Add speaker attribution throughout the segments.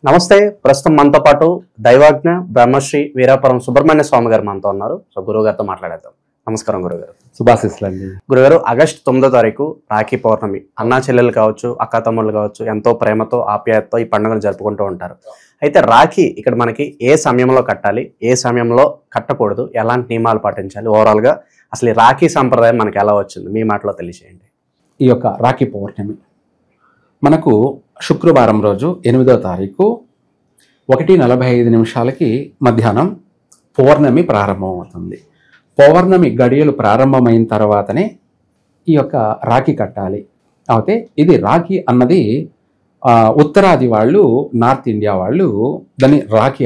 Speaker 1: నమస్తే. ప్రస్తుతం మనతో పాటు దైవాజ్ఞ బ్రహ్మశ్రీ వీరాపురం సుబ్రహ్మణ్య స్వామి గారు మనతో ఉన్నారు. సో గురువు గారితో మాట్లాడేద్దాం. నమస్కారం గురుగారు.
Speaker 2: శుభాశీస్సులండి.
Speaker 1: గురుగారు, ఆగస్టు 9వ తారీఖు రాఖీ పౌర్ణమి. అన్నా చెల్లెలు కావచ్చు, అక్కా తమ్ముళ్ళు కావచ్చు, ఎంతో ప్రేమతో ఆప్యాయతతో ఈ పండుగను జరుపుకుంటూ ఉంటారు. అయితే రాఖీ ఇక్కడ మనకి ఏ సమయంలో కట్టాలి, ఏ సమయంలో కట్టకూడదు, ఎలాంటి నియమాలు పాటించాలి, ఓవరాల్గా అసలు ఈ రాఖీ సంప్రదాయం మనకి ఎలా వచ్చింది మీ మాటలో తెలియజేయండి.
Speaker 2: ఈ యొక్క రాఖీ పౌర్ణమి మనకు శుక్రవారం రోజు 8వ తారీఖు 1:45 మధ్యాహ్నం పౌర్ణమి ప్రారంభమవుతుంది. పౌర్ణమి గడియలు ప్రారంభమైన తర్వాతనే ఈ యొక్క రాఖీ కట్టాలి. అయితే ఇది రాఖీ అన్నది ఉత్తరాది వాళ్ళు, నార్త్ ఇండియా వాళ్ళు దాన్ని రాఖీ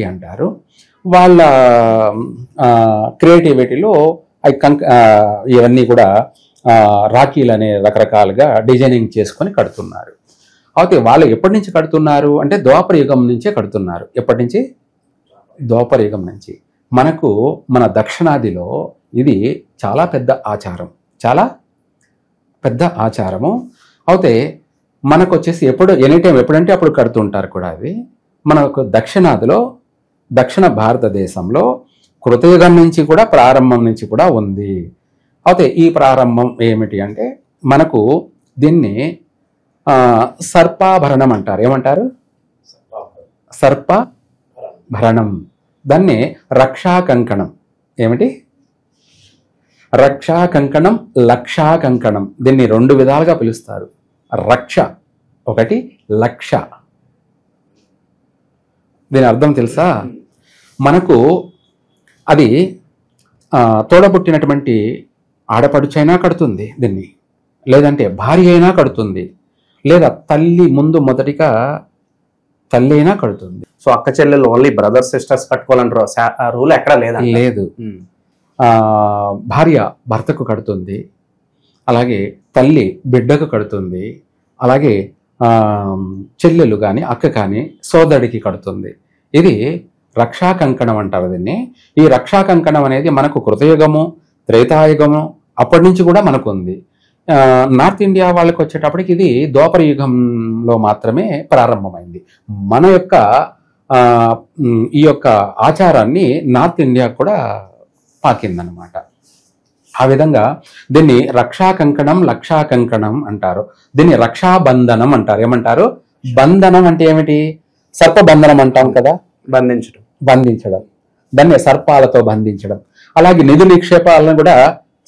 Speaker 2: అంటారు. వాళ్ళ క్రియేటివిటీలో ఇవన్నీ కూడా రాఖీలు అనే రకరకాలుగా డిజైనింగ్ చేసుకొని కడుతున్నారు. అయితే వాళ్ళు ఎప్పటి నుంచి కడుతున్నారు అంటే ద్వాపర యుగం నుంచే కడుతున్నారు. ఎప్పటి నుంచి? ద్వాపర యుగం నుంచి. మనకు మన దక్షిణాదిలో ఇది చాలా పెద్ద ఆచారము. అయితే మనకు వచ్చేసి ఎప్పుడంటే అప్పుడు కడుతుంటారు కూడా. అది మనకు దక్షిణాదిలో, దక్షిణ భారతదేశంలో కృతయుగం నుంచి కూడా, ప్రారంభం నుంచి కూడా ఉంది. అయితే ఈ ప్రారంభం ఏమిటి అంటే మనకు దీన్ని సర్పాభరణం అంటారు. ఏమంటారు? సర్పభరణం. దాన్ని రక్షా కంకణం. ఏమిటి? రక్షా కంకణం, లక్షా కంకణం. దీన్ని రెండు విధాలుగా పిలుస్తారు. రక్ష ఒకటి, లక్ష. దీని అర్థం తెలుసా? మనకు అది తోడబుట్టినటువంటి ఆడపడుచైనా కడుతుంది దీన్ని, లేదంటే భార్య అయినా కడుతుంది, లేదా తల్లి ముందు మొదటిగా తల్లి అయినా కడుతుంది.
Speaker 1: సో అక్క చెల్లెలు ఓన్లీ బ్రదర్స్ సిస్టర్స్ కట్టుకోవాలంటారు, రూల్ ఎక్కడ లేదు.
Speaker 2: భార్య భర్తకు కడుతుంది, అలాగే తల్లి బిడ్డకు కడుతుంది, అలాగే చెల్లెలు కానీ అక్క కానీ సోదరుడికి కడుతుంది. ఇది రక్షా కంకణం అంటారు దీన్ని. ఈ రక్షా కంకణం అనేది మనకు కృతయుగము, త్రేతాయుగము అప్పటి నుంచి కూడా మనకు ఉంది. నార్త్ ఇండియా వాళ్ళకి వచ్చేటప్పటికి ఇది ద్వాపర యుగంలో మాత్రమే ప్రారంభమైంది. మన యొక్క ఈ యొక్క ఆచారాన్ని నార్త్ ఇండియా కూడా పాకిందనమాట. ఆ విధంగా దీన్ని రక్షా కంకణం, లక్షా కంకణం అంటారు. దీన్ని రక్షాబంధనం అంటారు. ఏమంటారు? బంధనం అంటే ఏమిటి? సర్పబంధనం అంటాం కదా, బంధించడం. దాన్ని సర్పాలతో బంధించడం. అలాగే నిధి నిక్షేపాలను కూడా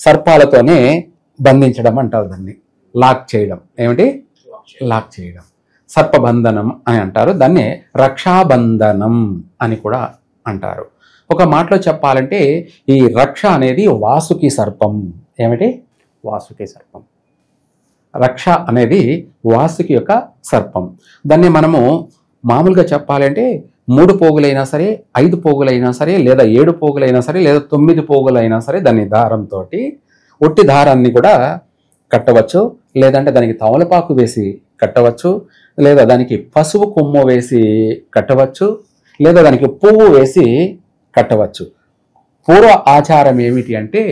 Speaker 2: సర్పాలతోనే బంధించడం అంటారు. దాన్ని లాక్ చేయడం. ఏమిటి? లాక్ చేయడం. సర్పబంధనం అని అంటారు. దాన్ని రక్షాబంధనం అని కూడా అంటారు. ఒక మాటలో చెప్పాలంటే ఈ రక్ష అనేది వాసుకి సర్పం. ఏమిటి?
Speaker 1: వాసుకి సర్పం.
Speaker 2: రక్ష అనేది వాసుకి యొక్క సర్పం. దాన్ని మనము మామూలుగా చెప్పాలంటే 3 పోగులైనా సరే, 5 పోగులైనా సరే, లేదా 7 పోగులైనా సరే, లేదా 9 పోగులైనా సరే దాన్ని దారంతో, ఒట్టి దారాన్ని కూడా కట్టవచ్చు, లేదంటే దానికి తమలపాకు వేసి కట్టవచ్చు, లేదా దానికి పసుపు కొమ్ము వేసి కట్టవచ్చు, లేదా దానికి పువ్వు వేసి కట్టవచ్చు. పూర్వ ఆచారం ఏమిటి అంటే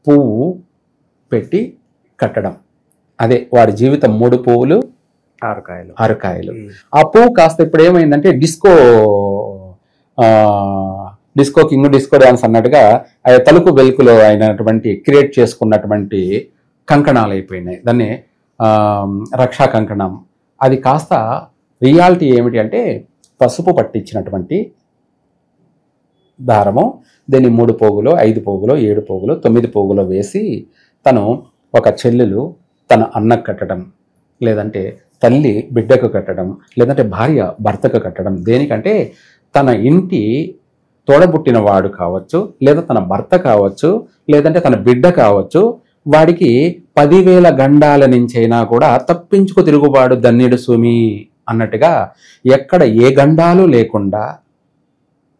Speaker 2: పువ్వు పెట్టి కట్టడం. అదే వాడి జీవితం 3 పువ్వులు 6 కాయలు. ఆ పువ్వు కాస్త ఇప్పుడు ఏమైందంటే డిస్కో కింగ్, డిస్కో డాన్స్ అన్నట్టుగా తలుపు వెలుకులో అయినటువంటి క్రియేట్ చేసుకున్నటువంటి కంకణాలు అయిపోయినాయి. దాన్ని రక్షా కంకణం. అది కాస్త రియాలిటీ ఏమిటి అంటే పసుపు పట్టించినటువంటి దారము. దీన్ని 3 పోగులో, 5 పోగులో, 7 పోగులో, 9 పోగులో వేసి తను ఒక చెల్లెలు తన అన్నకు కట్టడం, లేదంటే తల్లి బిడ్డకు కట్టడం, లేదంటే భార్య భర్తకు కట్టడం. దేనికంటే తన ఇంటి తోడబుట్టిన వాడు కావచ్చు, లేదా తన భర్త కావచ్చు, లేదంటే తన బిడ్డ కావచ్చు, వాడికి 10,000 గండాల నుంచైనా కూడా తప్పించుకు తిరుగుబాడు ధన్యుడు సుమి అన్నట్టుగా ఎక్కడ ఏ గండాలు లేకుండా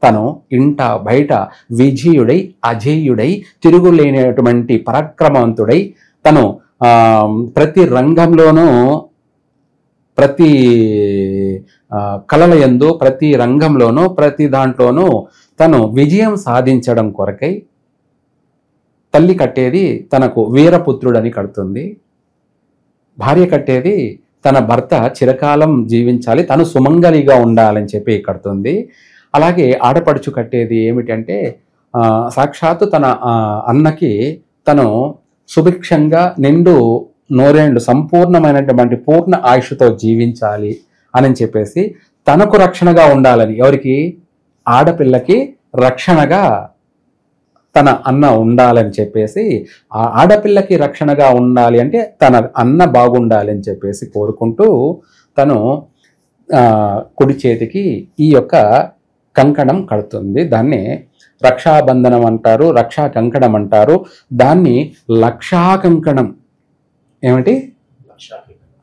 Speaker 2: తను ఇంట బయట విజయుడై, అజేయుడై, తిరుగులేనటువంటి పరాక్రమవంతుడై, తను ప్రతి రంగంలోనూ, ప్రతి కళల యందు, ప్రతి రంగంలోనూ, ప్రతి దాంట్లోనూ తను విజయం సాధించడం కొరకై తల్లి కట్టేది తనకు వీరపుత్రుడని కడుతుంది, భార్య కట్టేది తన భర్త చిరకాలం జీవించాలి, తను సుమంగలిగా ఉండాలని చెప్పి కడుతుంది. అలాగే ఆడపడుచు కట్టేది ఏమిటంటే సాక్షాత్తు తన అన్నకి తను సుభిక్షంగా నిండు నూరేండ్లు సంపూర్ణమైనటువంటి పూర్ణ ఆయుష్తో జీవించాలి అని చెప్పేసి తనకు రక్షణగా ఉండాలని, ఎవరికి? ఆడపిల్లకి రక్షణగా తన అన్న ఉండాలని చెప్పేసి, ఆ ఆడపిల్లకి రక్షణగా ఉండాలి అంటే తన అన్న బాగుండాలి అని చెప్పేసి కోరుకుంటూ తను కుడి చేతికి ఈ యొక్క కంకణం కడుతుంది. దాన్ని రక్షాబంధనం అంటారు, రక్షా కంకణం అంటారు. దాన్ని లక్షా కంకణం. ఏమిటి?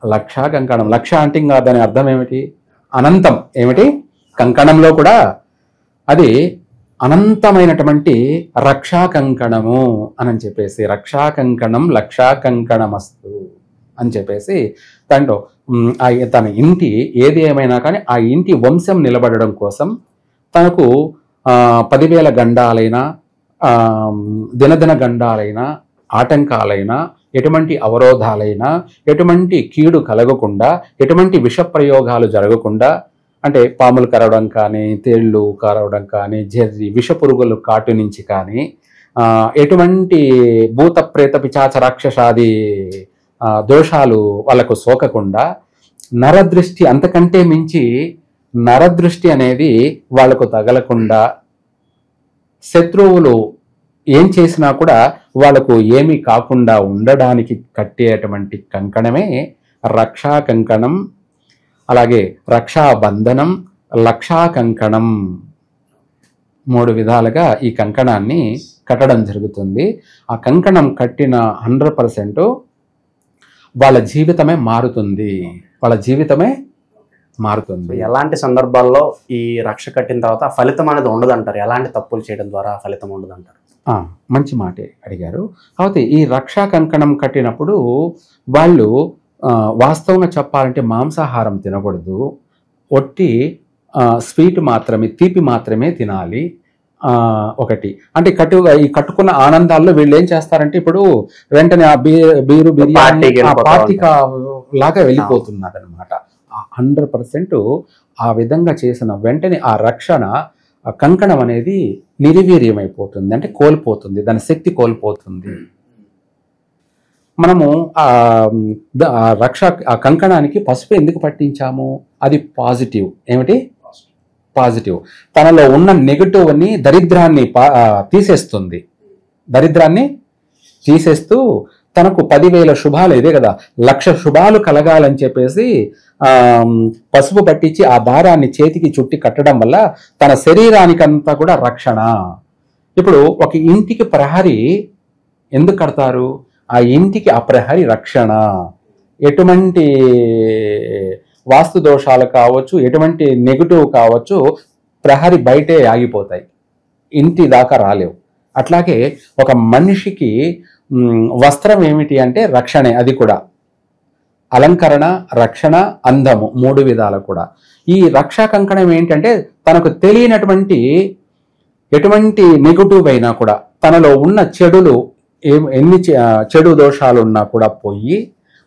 Speaker 2: లక్షా కంకణం. లక్ష అంటే ఇంకా దాని అర్థం ఏమిటి? అనంతం. ఏమిటి? కంకణంలో కూడా అది అనంతమైనటువంటి రక్షా కంకణము అని చెప్పేసి, రక్షా కంకణం లక్షా కంకణమస్తు అని చెప్పేసి దాంట్లో తన ఇంటి ఏది ఏమైనా కానీ ఆ ఇంటి వంశం నిలబడడం కోసం తనకు 10,000 గండాలైనా దినదిన గండాలైనా ఆటంకాలైనా ఎటువంటి అవరోధాలైనా ఎటువంటి కీడు కలగకుండా ఎటువంటి విష ప్రయోగాలు జరగకుండా, అంటే పాములు కరవడం కానీ తేళ్లు కరవడం కానీ జర్రి విష పురుగులు కాటు నుంచి కానీ ఎటువంటి భూత ప్రేత పిశాచ రాక్షసాది దోషాలు వాళ్ళకు సోకకుండా, నరదృష్టి అంతకంటే మించి నరదృష్టి అనేది వాళ్లకు తగలకుండా, శత్రువులు ఏం చేసినా కూడా వాళ్ళకు ఏమీ కాకుండా ఉండడానికి కట్టేటువంటి కంకణమే రక్షా కంకణం. అలాగే రక్షాబంధనం, లక్షా కంకణం 3 విధాలుగా ఈ కంకణాన్ని కట్టడం జరుగుతుంది. ఆ కంకణం కట్టిన 100% వాళ్ళ జీవితమే మారుతుంది. వాళ్ళ జీవితమే మారుతుంది.
Speaker 1: ఎలాంటి సందర్భాల్లో ఈ రక్ష కట్టిన తర్వాత ఫలితం అనేది ఉండదు అంటారు? ఎలాంటి తప్పులు చేయడం ద్వారా ఫలితం ఉండదు అంటారు?
Speaker 2: మంచి మాటే అడిగారు. కాబట్టి ఈ రక్షా కంకణం కట్టినప్పుడు వాళ్ళు వాస్తవంగా చెప్పాలంటే మాంసాహారం తినకూడదు, ఒట్టి స్వీట్ మాత్రమే, తీపి మాత్రమే తినాలి. ఒకటి అంటే ఈ కట్టుకున్న ఆనందాల్లో వీళ్ళు ఏం చేస్తారంటే ఇప్పుడు వెంటనే ఆ బీరు బిర్యానీ పార్టీ లాగా వెళ్ళిపోతున్నారు అనమాట. 100% ఆ విధంగా చేసిన వెంటనే ఆ రక్షణ కంకణం అనేది నిర్వీర్యమైపోతుంది, అంటే కోల్పోతుంది, దాని శక్తి కోల్పోతుంది. మనము ఆ కంకణానికి పసుపు ఎందుకు పట్టించాము? అది పాజిటివ్. ఏమిటి? పాజిటివ్. తనలో ఉన్న నెగటివ్ అని దరిద్రాన్ని తీసేస్తుంది. దరిద్రాన్ని తీసేస్తూ తనకు 10,000 శుభాలు, ఇదే కదా 1,00,000 శుభాలు కలగాలని చెప్పేసి పసుపు పట్టించి ఆ దారాన్ని చేతికి చుట్టి కట్టడం వల్ల తన శరీరానికంతా కూడా రక్షణ. ఇప్పుడు ఒక ఇంటికి ప్రహరీ ఎందుకు కడతారు? ఆ ఇంటికి ఆ ప్రహరీ రక్షణ. ఎటువంటి వాస్తు దోషాలు కావచ్చు, ఎటువంటి నెగటివ్ కావచ్చు, ప్రహరీ బయటే ఆగిపోతాయి, ఇంటి దాకా రాలేవు. అట్లాగే ఒక మనిషికి వస్త్రం ఏమిటి అంటే రక్షణే. అది కూడా అలంకరణ, రక్షణ, అందము 3 విధాలు కూడా. ఈ రక్షా కంకణం ఏంటంటే తనకు తెలియనటువంటి ఎటువంటి నెగటివ్ అయినా కూడా, తనలో ఉన్న చెడులు ఎన్ని చెడు దోషాలు ఉన్నా కూడా పోయి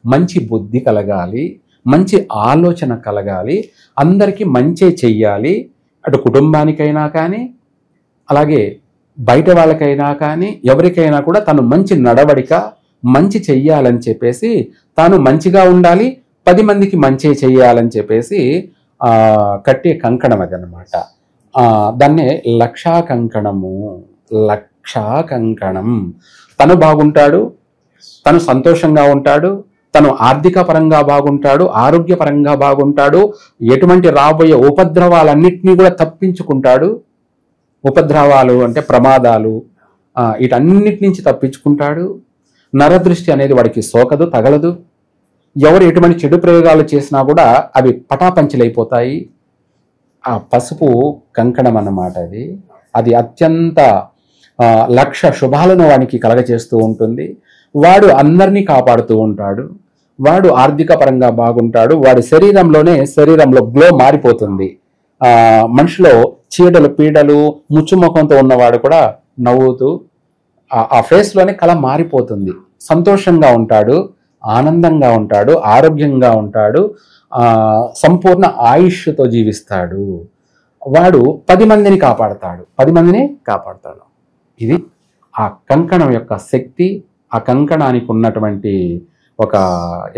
Speaker 2: మంచి బుద్ధి కలగాలి, మంచి ఆలోచన కలగాలి, అందరికీ మంచే చెయ్యాలి. అటు కుటుంబానికైనా కానీ అలాగే బయట వాళ్ళకైనా కానీ ఎవరికైనా కూడా తను మంచి నడవడిక, మంచి చెయ్యాలని చెప్పేసి, తాను మంచిగా ఉండాలి, 10 మందికి మంచి చెయ్యాలని చెప్పేసి కట్టే కంకణం అది అనమాట. దాన్నే లక్షా కంకణము. లక్షా కంకణం. తను బాగుంటాడు, తను సంతోషంగా ఉంటాడు, తను ఆర్థిక పరంగా బాగుంటాడు, ఆరోగ్యపరంగా బాగుంటాడు, ఎటువంటి రాబోయే ఉపద్రవాలన్నింటినీ కూడా తప్పించుకుంటాడు. ఉపద్రవాలు అంటే ప్రమాదాలు, వీటన్నిటి నుంచి తప్పించుకుంటాడు. నరదృష్టి అనేది వాడికి సోకదు, తగలదు. ఎవరు ఎటువంటి చెడు ప్రయోగాలు చేసినా కూడా అవి పటాపంచలైపోతాయి. ఆ పసుపు కంకణం అన్నమాట అది. అది అత్యంత 1,00,000 శుభాలను వానికి కలగచేస్తూ ఉంటుంది. వాడు అందరినీ కాపాడుతూ ఉంటాడు, వాడు ఆర్థిక పరంగా బాగుంటాడు, వాడి శరీరంలో గ్లో మారిపోతుంది. మనిషిలో చీడలు పీడలు ముచ్చుముఖంతో ఉన్నవాడు కూడా నవ్వుతూ ఆ ఫేస్లోనే కళ మారిపోతుంది, సంతోషంగా ఉంటాడు, ఆనందంగా ఉంటాడు, ఆరోగ్యంగా ఉంటాడు, సంపూర్ణ ఆయుష్తో జీవిస్తాడు. వాడు 10 మందిని కాపాడతాడు, 10 మందిని
Speaker 1: కాపాడుతాడు.
Speaker 2: ఇది ఆ కంకణం యొక్క శక్తి, ఆ కంకణానికి ఉన్నటువంటి ఒక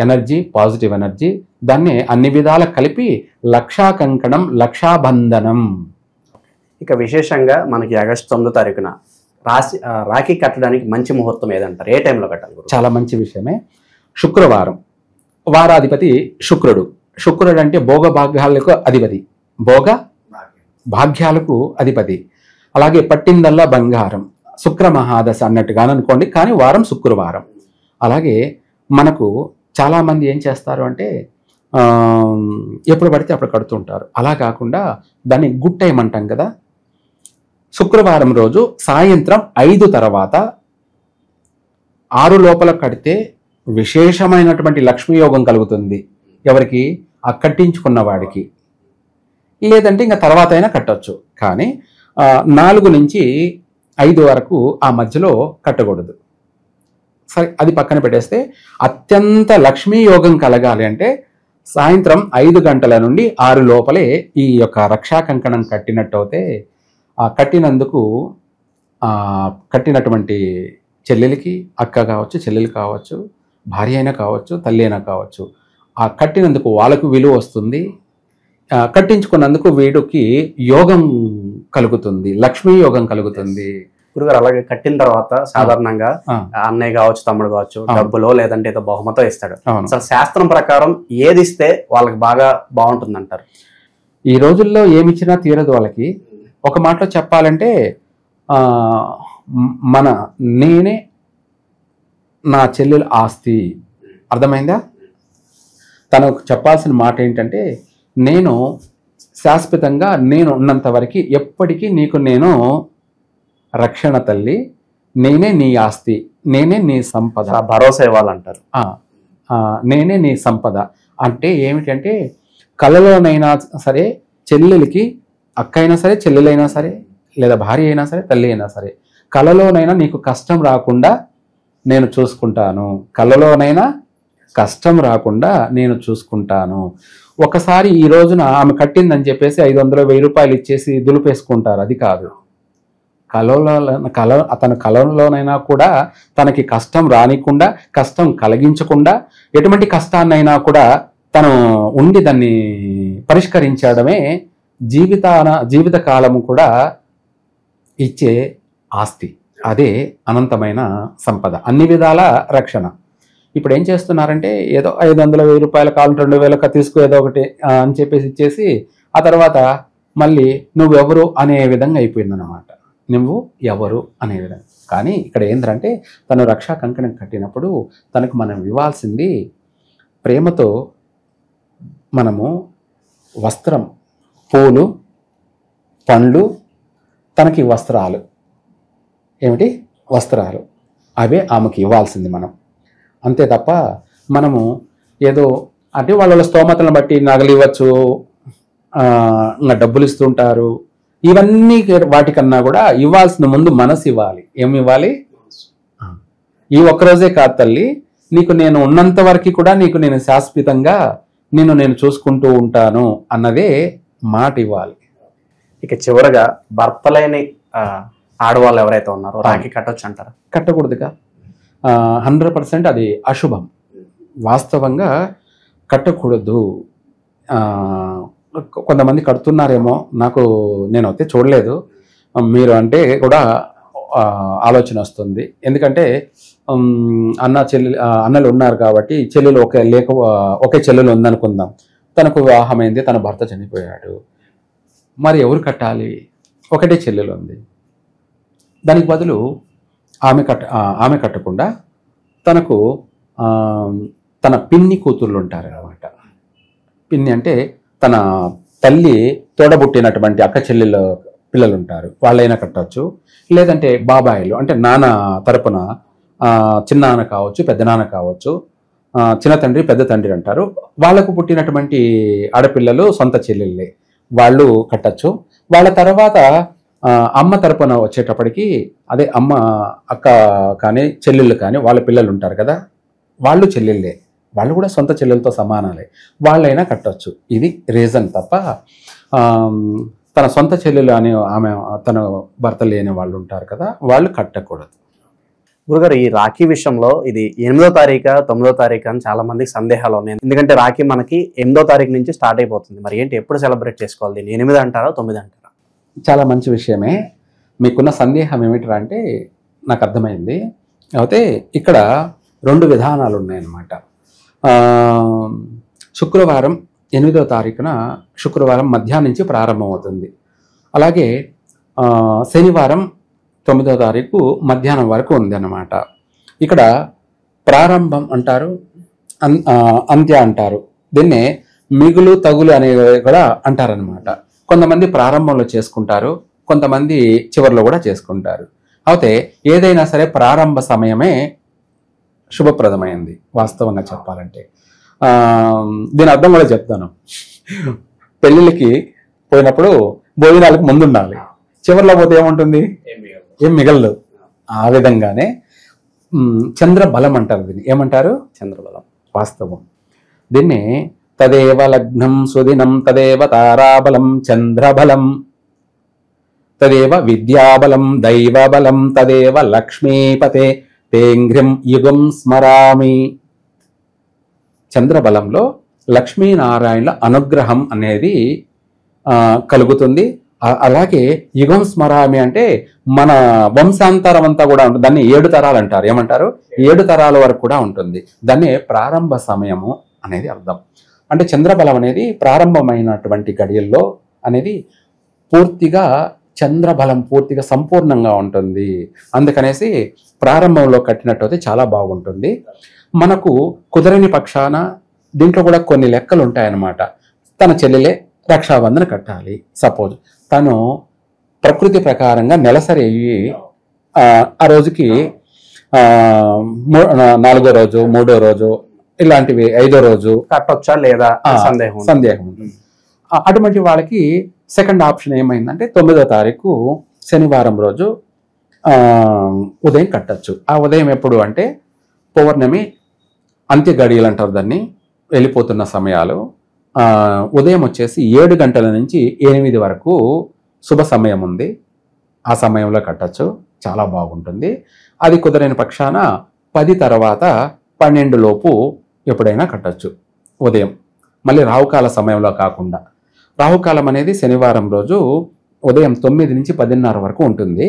Speaker 2: ఎనర్జీ, పాజిటివ్ ఎనర్జీ. దాన్ని అన్ని విధాల కలిపి లక్షా కంకణం, లక్షాబంధనం.
Speaker 1: ఇక విశేషంగా మనకి ఆగస్టు 9వ తారీఖున రాఖీ కట్టడానికి మంచి ముహూర్తం ఏదంటారు? ఏ టైంలో కట్టాలి గురువు?
Speaker 2: చాలా మంచి విషయమే. శుక్రవారం. వారాధిపతి శుక్రుడు. శుక్రుడు అంటే భోగ భాగ్యాలకు అధిపతి, భోగ భాగ్యాలకు అధిపతి. అలాగే పట్టిందల్లా బంగారం, శుక్ర మహాదశ అన్నట్టుగా అనుకోండి, కానీ వారం శుక్రవారం. అలాగే మనకు చాలామంది ఏం చేస్తారు అంటే ఎప్పుడు పడితే అప్పుడు కడుతుంటారు. అలా కాకుండా దాన్ని గుడ్ టైం అంటాం కదా. శుక్రవారం రోజు సాయంత్రం 5 తర్వాత 6 లోపల కడితే విశేషమైనటువంటి లక్ష్మీ యోగం కలుగుతుంది. ఎవరికి? ఆ కట్టించుకున్న వాడికి. లేదంటే ఇంకా తర్వాత అయినా కట్టొచ్చు, కానీ 4 నుంచి 5 వరకు ఆ మధ్యలో కట్టకూడదు. సరే, అది పక్కన పెట్టేస్తే అత్యంత లక్ష్మీ యోగం కలగాలి అంటే సాయంత్రం 5 గంటల నుండి 6 లోపలే ఈ యొక్క రక్షా కంకణం కట్టినట్టు అయితే కట్టినందుకు కట్టినటువంటి చెల్లెలికి, అక్క కావచ్చు, చెల్లెలు కావచ్చు, భార్య అయినా కావచ్చు, తల్లి అయినా కావచ్చు, ఆ కట్టినందుకు వాళ్ళకు విలువ వస్తుంది. కట్టించుకున్నందుకు వీడికి యోగం కలుగుతుంది, లక్ష్మీ యోగం కలుగుతుంది.
Speaker 1: గురుగారు, అలాగే కట్టిన తర్వాత సాధారణంగా అన్నయ్య కావచ్చు, తమ్ముడు కావచ్చు, డబ్బులో లేదంటే ఏదో బహుమతో ఇస్తాడు. అసలు శాస్త్రం ప్రకారం ఏది ఇస్తే వాళ్ళకి బాగా బాగుంటుంది అంటారు?
Speaker 2: ఈ రోజుల్లో ఏమిచ్చినా తీరదు వాళ్ళకి. ఒక మాటలో చెప్పాలంటే నేనే నా చెల్లెలు ఆస్తి. అర్థమైందా? తనకు చెప్పాల్సిన మాట ఏంటంటే, నేను శాశ్వతంగా నేను ఉన్నంత వరకు ఎప్పటికీ నీకు నేను రక్షణ తల్లి, నేనే నీ ఆస్తి, నేనే నీ సంపద.
Speaker 1: భరోసా ఇవ్వాలంటారు.
Speaker 2: నేనే నీ సంపద అంటే ఏమిటంటే, కళలోనైనా సరే చెల్లెలికి, అక్క అయినా సరే, చెల్లెలైనా సరే, లేదా భార్య అయినా సరే, తల్లి అయినా సరే, కళలోనైనా నీకు కష్టం రాకుండా నేను చూసుకుంటాను, కళలోనైనా కష్టం రాకుండా నేను చూసుకుంటాను. ఒకసారి ఈ రోజున ఆమె కట్టిందని చెప్పేసి 500, 1000 రూపాయలు ఇచ్చేసి దులిపేసుకుంటారు. అది కాదు. అతని కళలోనైనా కూడా తనకి కష్టం రానికుండా, కష్టం కలిగించకుండా, ఎటువంటి కష్టాన్నైనా కూడా తను ఉండి దాన్ని పరిష్కరించడమే జీవిత కాలము కూడా ఇచ్చే ఆస్తి. అదే అనంతమైన సంపద, అన్ని విధాల రక్షణ. ఇప్పుడు ఏం చేస్తున్నారంటే, ఏదో 500, 1000 రూపాయల కాలు 2000 తీసుకో ఏదో ఒకటి అని చెప్పేసి ఇచ్చేసి ఆ తర్వాత మళ్ళీ నువ్వెవరు అనే విధంగా అయిపోయిందన్నమాట. నువ్వు ఎవరు అనే విధంగా. కానీ ఇక్కడ ఏంటంటే, తను రక్షా కంకణం కట్టినప్పుడు తనకు మనం ఇవ్వాల్సింది ప్రేమతో మనము వస్త్రం, పూలు, పండ్లు, తనకి వస్త్రాలు. ఏమిటి? వస్త్రాలు. అవే ఆమెకి ఇవ్వాల్సింది మనం. అంతే తప్ప మనము ఏదో అంటే వాళ్ళ స్తోమతలను బట్టి నగలు ఇవ్వచ్చు, ఇంకా డబ్బులు ఇస్తుంటారు. ఇవన్నీ వాటికన్నా కూడా ఇవ్వాల్సిన ముందు మనసు ఇవ్వాలి. ఏమి ఇవ్వాలి? ఈ ఒక్కరోజే కాదు తల్లి, నీకు నేను ఉన్నంత వరకు కూడా నీకు నేను శాశ్వతంగా నేను చూసుకుంటూ ఉంటాను అన్నదే మాట ఇవ్వాలి.
Speaker 1: ఇక చివరగా భర్తలేని ఆడవాళ్ళు ఎవరైతే ఉన్నారో రాఖీ కట్టొచ్చు అంటారా?
Speaker 2: కట్టకూడదుగా. 100% అది అశుభం. వాస్తవంగా కట్టకూడదు. కొంతమంది కడుతున్నారేమో, నేనైతే చూడలేదు. మీరు అంటే కూడా ఆలోచన వస్తుంది. ఎందుకంటే అన్నలు ఉన్నారు కాబట్టి, చెల్లెలు ఒకే చెల్లెలు ఉందనుకుందాం, తనకు వివాహమైంది, తన భర్త చనిపోయాడు, మరి ఎవరు కట్టాలి? ఒకటే చెల్లెలు ఉంది. దానికి బదులు ఆమె కట్టకుండా తనకు తన పిన్ని కూతుర్లు ఉంటారు అన్నమాట. పిన్ని అంటే తన తల్లి తోడబుట్టినటువంటి అక్క చెల్లెల పిల్లలు ఉంటారు, వాళ్ళైనా కట్టవచ్చు. లేదంటే బాబాయిలు అంటే నాన్న తరపున చిన్నాన్న కావచ్చు, పెద్ద నాన్న కావచ్చు, చిన్న తండ్రి పెద్ద తండ్రి అంటారు, వాళ్ళకు పుట్టినటువంటి ఆడపిల్లలు సొంత చెల్లెళ్ళే, వాళ్ళు కట్టచ్చు. వాళ్ళ తర్వాత అమ్మ తరపున వచ్చేటప్పటికి, అదే అమ్మ అక్క కానీ చెల్లెళ్ళు కానీ వాళ్ళ పిల్లలు ఉంటారు కదా, వాళ్ళు చెల్లెళ్ళే, వాళ్ళు కూడా సొంత చెల్లెలతో సమానాలే, వాళ్ళైనా కట్టొచ్చు. ఇది రీజన్ తప్ప తన సొంత చెల్లెలు అని ఆమె తన భర్త లేని వాళ్ళు ఉంటారు కదా, వాళ్ళు కట్టకూడదు.
Speaker 1: గురుగారు, ఈ రాఖీ విషయంలో ఇది 8వ తారీఖు 9వ తారీఖు అని చాలా మందికి సందేహాలు ఉన్నాయి. ఎందుకంటే రాఖీ మనకి 8వ తారీఖు నుంచి స్టార్ట్ అయిపోతుంది. మరి ఏంటి, ఎప్పుడు సెలబ్రేట్ చేసుకోవాలి దీన్ని? 8 అంటారా 9 అంటారా?
Speaker 2: చాలా మంచి విషయమే. మీకున్న సందేహం ఏమిట్రా అంటే నాకు అర్థమైంది. అయితే ఇక్కడ 2 విధానాలు ఉన్నాయన్నమాట. శుక్రవారం 8వ తారీఖున శుక్రవారం మధ్యాహ్నం నుంచి ప్రారంభమవుతుంది. అలాగే శనివారం 9వ తారీఖు మధ్యాహ్నం వరకు ఉంది అన్నమాట. ఇక్కడ ప్రారంభం అంటారు, అంత్య అంటారు. దీన్నే మిగులు తగులు అనేవి కూడా అంటారనమాట. కొంతమంది ప్రారంభంలో చేసుకుంటారు, కొంతమంది చివరిలో కూడా చేసుకుంటారు. అయితే ఏదైనా సరే ప్రారంభ సమయమే శుభప్రదమైంది వాస్తవంగా చెప్పాలంటే. దీని అర్థం కూడా చెప్తాను. పెళ్ళిళ్ళకి పోయినప్పుడు భోజనాలకు ముందు ఉండాలి, చివరిలో పోతే ఏముంటుంది, ఏం మిగలదు. ఆ విధంగానే చంద్రబలం అంటారు. దీన్ని ఏమంటారు? చంద్రబలం. వాస్తవం. దీన్ని తదేవ లగ్నం సుదినం తదేవ తారాబలం చంద్రబలం తదేవ విద్యాబలం దైవబలం తదేవ లక్ష్మీపతే తేంఘ్రిం యుగం స్మరామి. చంద్రబలంలో లక్ష్మీనారాయణుల అనుగ్రహం అనేది కలుగుతుంది. అలాగే యుగం స్మరామి అంటే మన వంశాంతరం అంతా కూడా ఉంటుంది. దాన్ని 7 తరాలు అంటారు. ఏమంటారు? 7 తరాల వరకు కూడా ఉంటుంది. దాన్ని ప్రారంభ సమయము అనేది అర్థం. అంటే చంద్రబలం అనేది ప్రారంభమైనటువంటి గడియల్లో అనేది పూర్తిగా చంద్రబలం పూర్తిగా సంపూర్ణంగా ఉంటుంది. అందుకనేసి ప్రారంభంలో కట్టినట్టయితే చాలా బాగుంటుంది. మనకు కుదరని పక్షాన దీంట్లో కూడా కొన్ని లెక్కలు ఉంటాయన్నమాట. తన చెల్లెలే రక్షాబంధన కట్టాలి. సపోజ్ తను ప్రకృతి ప్రకారంగా నెలసరి అయ్యి ఆ రోజుకి 4వ రోజు 3వ రోజు ఇలాంటివి 5వ రోజు
Speaker 1: కట్టొచ్చా లేదా సందేహం
Speaker 2: ఉంటుంది. అటువంటి వాళ్ళకి సెకండ్ ఆప్షన్ ఏమైందంటే 9వ తారీఖు శనివారం రోజు ఉదయం కట్టచ్చు. ఆ ఉదయం ఎప్పుడు అంటే పౌర్ణమి అంత్య గడియలు అంటారు దాన్ని, వెళ్ళిపోతున్న సమయాలు. ఉదయం వచ్చేసి 7 గంటల నుంచి 8 వరకు శుభ సమయం ఉంది. ఆ సమయంలో కట్టచ్చు, చాలా బాగుంటుంది. అది కుదరని పక్షాన 10 తర్వాత 12 లోపు ఎప్పుడైనా కట్టచ్చు ఉదయం. మళ్ళీ రాహుకాల సమయంలో కాకుండా, రాహుకాలం అనేది శనివారం రోజు ఉదయం 9 నుంచి 10:30 వరకు ఉంటుంది.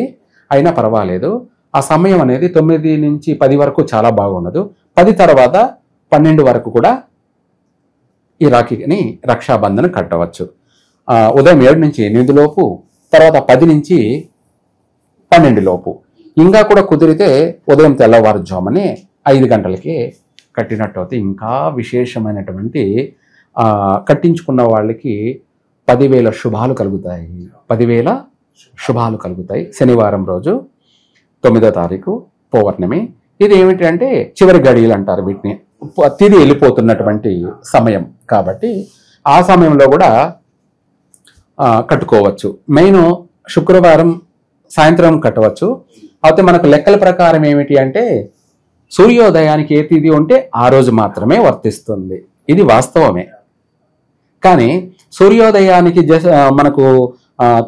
Speaker 2: అయినా పర్వాలేదు. ఆ సమయం అనేది 9 నుంచి 10 వరకు చాలా బాగుండదు. 10 తర్వాత 12 వరకు కూడా ఈ రాఖీని రక్షాబంధన కట్టవచ్చు. ఉదయం 7 నుంచి 8 లోపు, తర్వాత 10 నుంచి 12 లోపు. ఇంకా కూడా కుదిరితే ఉదయం తెల్లవారుజామునే 5 గంటలకి కట్టినట్టు అయితే ఇంకా విశేషమైనటువంటి కట్టించుకున్న వాళ్ళకి 10,000 శుభాలు కలుగుతాయి. 10,000 శుభాలు కలుగుతాయి. శనివారం రోజు 9వ తారీఖు పౌర్ణమి. ఇది ఏమిటంటే చివరి గడియలు అంటారు వీటిని. తిరిగి వెళ్ళిపోతున్నటువంటి సమయం కాబట్టి ఆ సమయంలో కూడా కట్టుకోవచ్చు. మెయిన్ శుక్రవారం సాయంత్రం కట్టవచ్చు. అయితే మనకు లెక్కల ప్రకారం ఏమిటి అంటే సూర్యోదయానికి ఏ తిథి ఉంటే ఆ రోజు మాత్రమే వర్తిస్తుంది. ఇది వాస్తవమే. కానీ సూర్యోదయానికి మనకు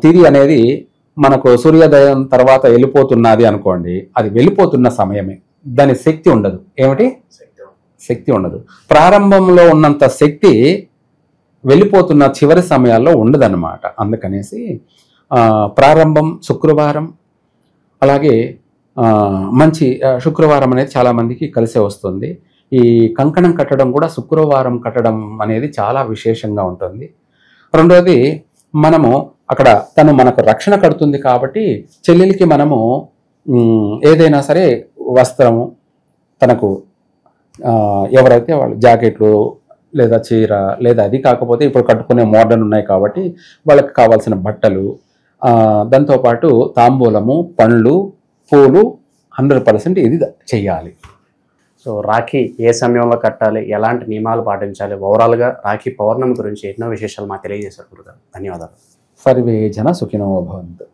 Speaker 2: తిథి అనేది మనకు సూర్యోదయం తర్వాత వెళ్ళిపోతున్నది అనుకోండి, అది వెళ్ళిపోతున్న సమయమే, దాని శక్తి ఉండదు. ఏమిటి? శక్తి ఉండదు. ప్రారంభంలో ఉన్నంత శక్తి వెళ్ళిపోతున్న చివరి సమయాల్లో ఉండదన్నమాట. అందుకనేసి ప్రారంభం శుక్రవారం, అలాగే మంచి శుక్రవారం అనేది చాలా మందికి కలిసే వస్తుంది. ఈ కంకణం కట్టడం కూడా శుక్రవారం కట్టడం అనేది చాలా విశేషంగా ఉంటుంది. రెండోది, మనము అక్కడ తను మనకు రక్షణ కడుతుంది కాబట్టి చెల్లెలికి మనము ఏదైనా సరే వస్త్రము, తనకు ఎవరైతే వాళ్ళు జాకెట్లు లేదా చీర, లేదా అది కాకపోతే ఇప్పుడు కట్టుకునే మోడర్న్ ఉన్నాయి కాబట్టి వాళ్ళకి కావాల్సిన బట్టలు, దాంతోపాటు తాంబూలము, పండ్లు, పూలు 100% ఇది చెయ్యాలి.
Speaker 1: సో రాఖీ ఏ సమయంలో కట్టాలి, ఎలాంటి నియమాలు పాటించాలి, ఓవరాల్గా రాఖీ పౌర్ణమి గురించి ఎన్నో విశేషాలు మాకు తెలియజేశారు గురుగారు. ధన్యవాదాలు.
Speaker 2: సర్వే జన సుఖినో భవంతు.